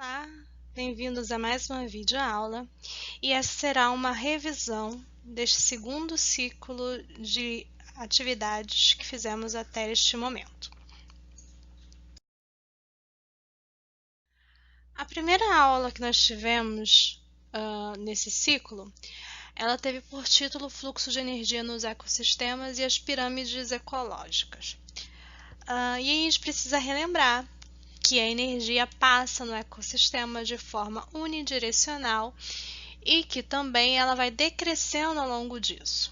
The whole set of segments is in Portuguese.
Olá, bem-vindos a mais uma videoaula e essa será uma revisão deste segundo ciclo de atividades que fizemos até este momento. A primeira aula que nós tivemos nesse ciclo, ela teve por título Fluxo de energia nos ecossistemas e as pirâmides ecológicas. E aí a gente precisa relembrar que a energia passa no ecossistema de forma unidirecional e que também ela vai decrescendo ao longo disso.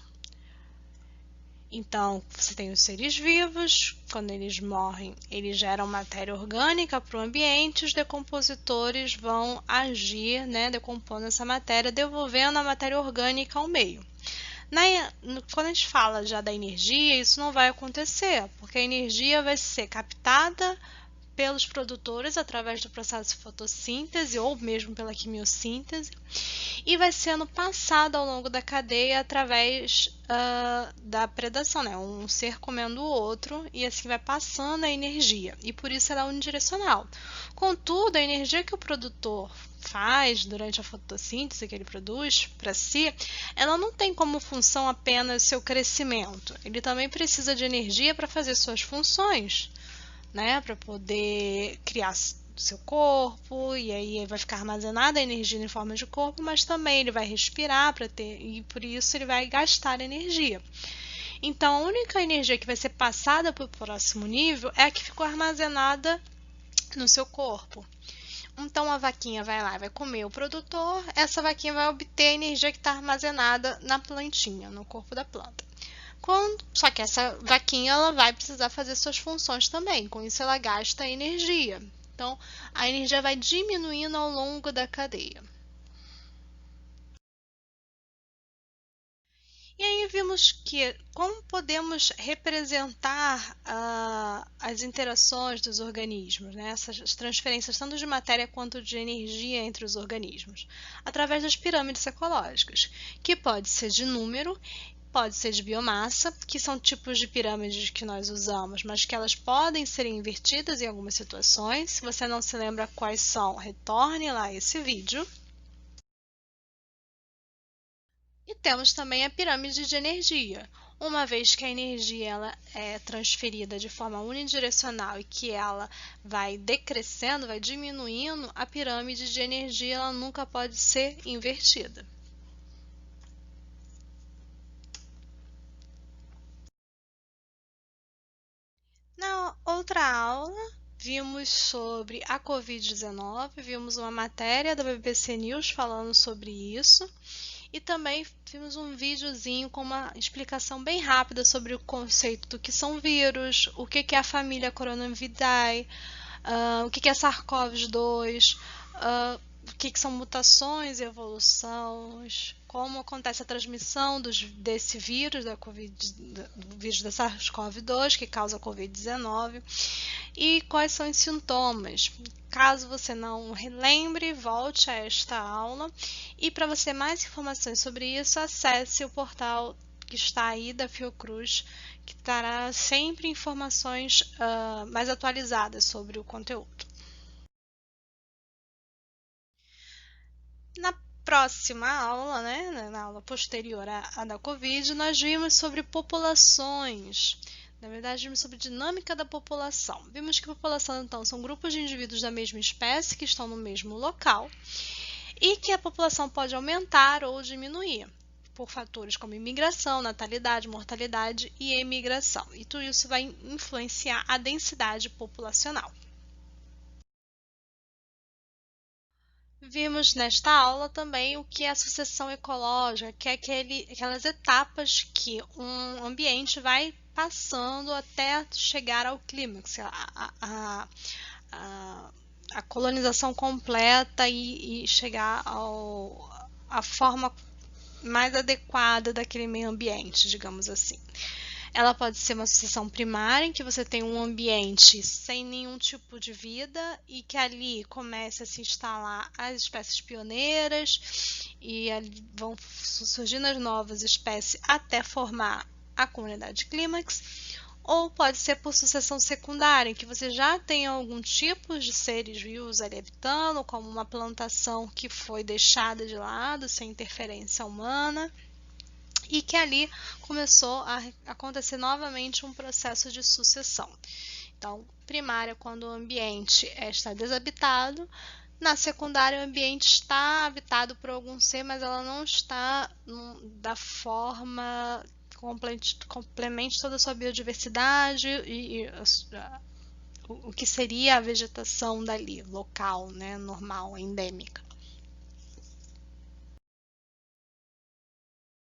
Então, você tem os seres vivos, quando eles morrem, eles geram matéria orgânica para o ambiente, os decompositores vão agir, decompondo essa matéria, devolvendo a matéria orgânica ao meio. Quando a gente fala já da energia, isso não vai acontecer, porque a energia vai ser captada pelos produtores através do processo de fotossíntese ou mesmo pela quimiossíntese e vai sendo passada ao longo da cadeia através da predação, um ser comendo o outro e assim vai passando a energia e por isso ela é unidirecional. Contudo, a energia que o produtor faz durante a fotossíntese que ele produz para si, ela não tem como função apenas seu crescimento. Ele também precisa de energia para fazer suas funções, para poder criar seu corpo, e aí vai ficar armazenada a energia em forma de corpo, mas também ele vai respirar para ter, e por isso ele vai gastar energia. Então, a única energia que vai ser passada para o próximo nível é a que ficou armazenada no seu corpo. Então, a vaquinha vai lá e vai comer o produtor, essa vaquinha vai obter a energia que está armazenada na plantinha, no corpo da planta. Só que essa vaquinha ela vai precisar fazer suas funções também, com isso ela gasta energia. Então, a energia vai diminuindo ao longo da cadeia. E aí vimos que como podemos representar as interações dos organismos, essas transferências tanto de matéria quanto de energia entre os organismos, através das pirâmides ecológicas, que pode ser de número, pode ser de biomassa, que são tipos de pirâmides que nós usamos, mas que elas podem ser invertidas em algumas situações. Se você não se lembra quais são, retorne lá esse vídeo. E temos também a pirâmide de energia. Uma vez que a energia ela é transferida de forma unidirecional e que ela vai decrescendo, vai diminuindo, a pirâmide de energia ela nunca pode ser invertida. Na outra aula, vimos sobre a Covid-19, vimos uma matéria da BBC News falando sobre isso e também vimos um videozinho com uma explicação bem rápida sobre o conceito do que são vírus, o que é a família Coronaviridae, o que é SARS-CoV-2, o que são mutações e evoluções, como acontece a transmissão desse vírus, do vírus da SARS-CoV-2, que causa a Covid-19, e quais são os sintomas. Caso você não lembre, volte a esta aula. E para você mais informações sobre isso, acesse o portal que está aí da Fiocruz, que dará sempre informações mais atualizadas sobre o conteúdo. Na próxima aula, na aula posterior à da Covid, nós vimos sobre populações. Na verdade, vimos sobre dinâmica da população. Vimos que a população, então, são grupos de indivíduos da mesma espécie que estão no mesmo local e que a população pode aumentar ou diminuir por fatores como imigração, natalidade, mortalidade e emigração. E tudo isso vai influenciar a densidade populacional. Vimos nesta aula também o que é a sucessão ecológica, que é aquelas etapas que um ambiente vai passando até chegar ao clímax, a colonização completa e chegar à forma mais adequada daquele meio ambiente, digamos assim. Ela pode ser uma sucessão primária, em que você tem um ambiente sem nenhum tipo de vida e que ali começa a se instalar as espécies pioneiras e ali vão surgindo as novas espécies até formar a comunidade clímax, ou pode ser por sucessão secundária, em que você já tem algum tipo de seres vivos ali habitando, como uma plantação que foi deixada de lado sem interferência humana, e que ali começou a acontecer novamente um processo de sucessão. Então, primária, quando o ambiente está desabitado; na secundária, o ambiente está habitado por algum ser, mas ela não está da forma complemente toda a sua biodiversidade e o que seria a vegetação dali, local, né, normal, endêmica.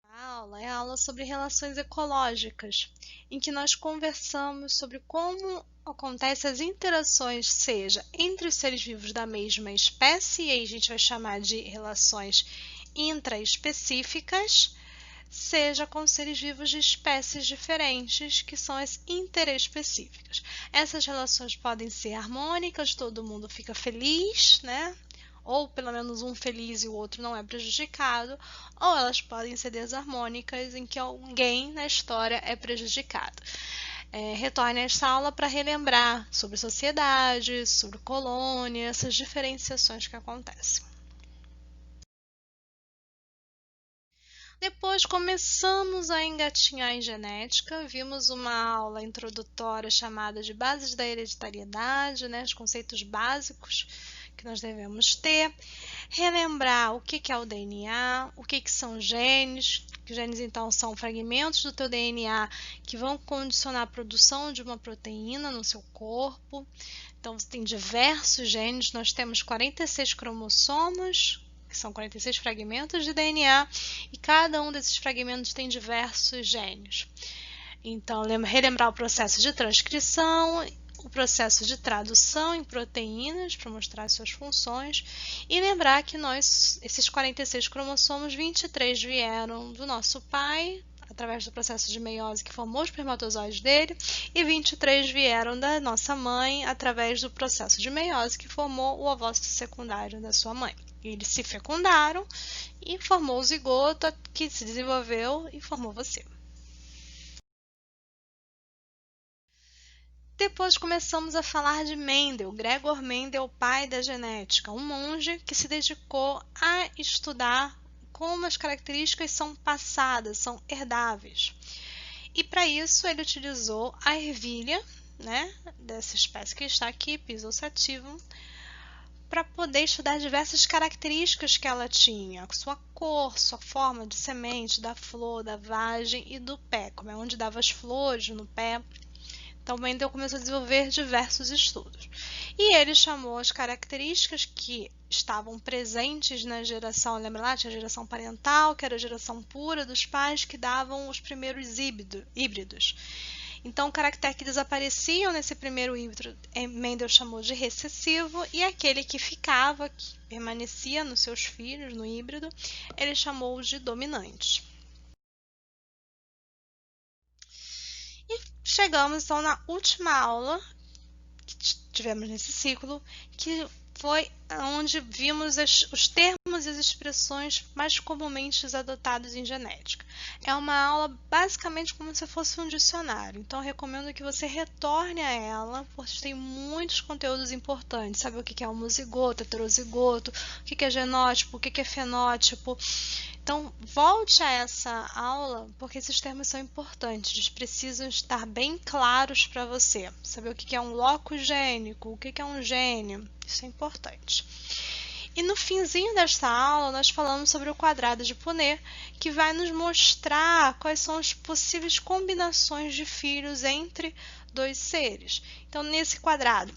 A aula é a aula sobre relações ecológicas, em que nós conversamos sobre como acontecem as interações, seja entre os seres vivos da mesma espécie, e aí a gente vai chamar de relações intraespecíficas, seja com seres vivos de espécies diferentes, que são as interespecíficas. Essas relações podem ser harmônicas, todo mundo fica feliz, né? Ou pelo menos um feliz e o outro não é prejudicado, ou elas podem ser desarmônicas, em que alguém na história é prejudicado. Retorne a esta aula para relembrar sobre sociedade, sobre colônia, essas diferenciações que acontecem. Depois começamos a engatinhar em genética, vimos uma aula introdutória chamada de Bases da Hereditariedade, né, os conceitos básicos que nós devemos ter, relembrar o que é o DNA, o que são genes. Genes, então, são fragmentos do teu DNA que vão condicionar a produção de uma proteína no seu corpo. Então, você tem diversos genes, nós temos 46 cromossomos, que são 46 fragmentos de DNA, e cada um desses fragmentos tem diversos genes. Então, relembrar o processo de transcrição, o processo de tradução em proteínas para mostrar suas funções, e lembrar que esses 46 cromossomos, 23 vieram do nosso pai, através do processo de meiose que formou os espermatozoides dele, e 23 vieram da nossa mãe, através do processo de meiose que formou o ovócito secundário da sua mãe. Eles se fecundaram e formou o zigoto, que se desenvolveu e formou você. Depois começamos a falar de Mendel, Gregor Mendel, pai da genética, um monge que se dedicou a estudar como as características são passadas, são herdáveis. E para isso ele utilizou a ervilha, né, dessa espécie que está aqui, Pisum sativum, para poder estudar diversas características que ela tinha, sua cor, sua forma de semente, da flor, da vagem e do pé, como é onde dava as flores no pé. Então, Mendel começou a desenvolver diversos estudos. E ele chamou as características que estavam presentes na geração, lembra lá? Tinha a geração parental, que era a geração pura dos pais, que davam os primeiros híbridos. Então, o caractere que desapareciam nesse primeiro híbrido, Mendel chamou de recessivo, e aquele que ficava, que permanecia nos seus filhos, no híbrido, ele chamou de dominante. E chegamos então na última aula que tivemos nesse ciclo, que foi onde vimos os termos e as expressões mais comumente adotados em genética. É uma aula basicamente como se fosse um dicionário, então eu recomendo que você retorne a ela, porque tem muitos conteúdos importantes. Sabe o que é homozigoto, heterozigoto, o que é genótipo, o que é fenótipo. Então, volte a essa aula, porque esses termos são importantes, eles precisam estar bem claros para você. Saber o que é um locus gênico, o que é um gene, isso é importante. E no finzinho desta aula, nós falamos sobre o quadrado de Punnett, que vai nos mostrar quais são as possíveis combinações de filhos entre dois seres. Então, nesse quadrado,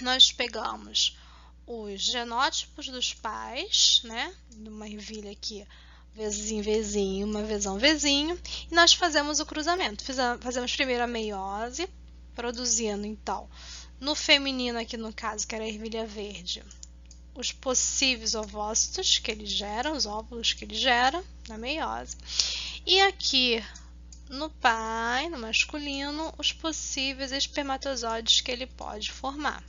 nós pegamos os genótipos dos pais, né, de uma ervilha aqui, vezinho, vezinho, uma vezão, vezinho, e nós fazemos o cruzamento. Fazemos primeiro a meiose, produzindo, então, no feminino aqui no caso, que era a ervilha verde, os possíveis ovócitos que ele gera, os óvulos que ele gera na meiose, e aqui no pai, no masculino, os possíveis espermatozoides que ele pode formar.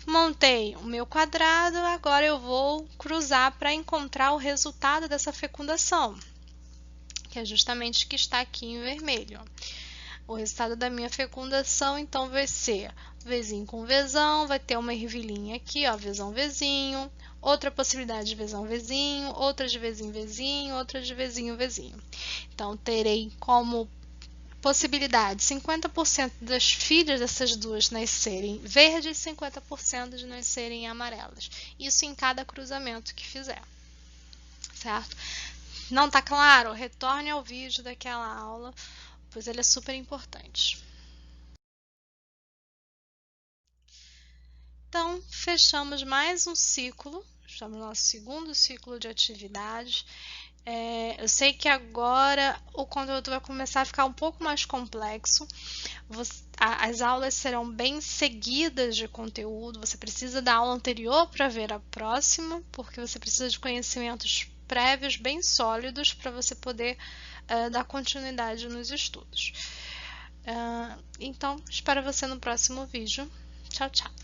Montei o meu quadrado, agora eu vou cruzar para encontrar o resultado dessa fecundação, que é justamente o que está aqui em vermelho. O resultado da minha fecundação, então, vai ser Vzinho com Vzão, vai ter uma ervilhinha aqui, ó, Vzão, Vzinho, outra possibilidade de Vzão, Vzinho, outra de Vzinho, Vzinho, outra de Vzinho, Vzinho. Então, terei como possibilidade 50% das filhas dessas duas nascerem verdes e 50% de nascerem amarelas. Isso em cada cruzamento que fizer, certo? Não tá claro? Retorne ao vídeo daquela aula, pois ele é super importante. Então, fechamos mais um ciclo, estamos no nosso segundo ciclo de atividades. Eu sei que agora o conteúdo vai começar a ficar um pouco mais complexo. As aulas serão bem seguidas de conteúdo. Você precisa da aula anterior para ver a próxima, porque você precisa de conhecimentos prévios bem sólidos para você poder dar continuidade nos estudos. Então, espero você no próximo vídeo. Tchau, tchau!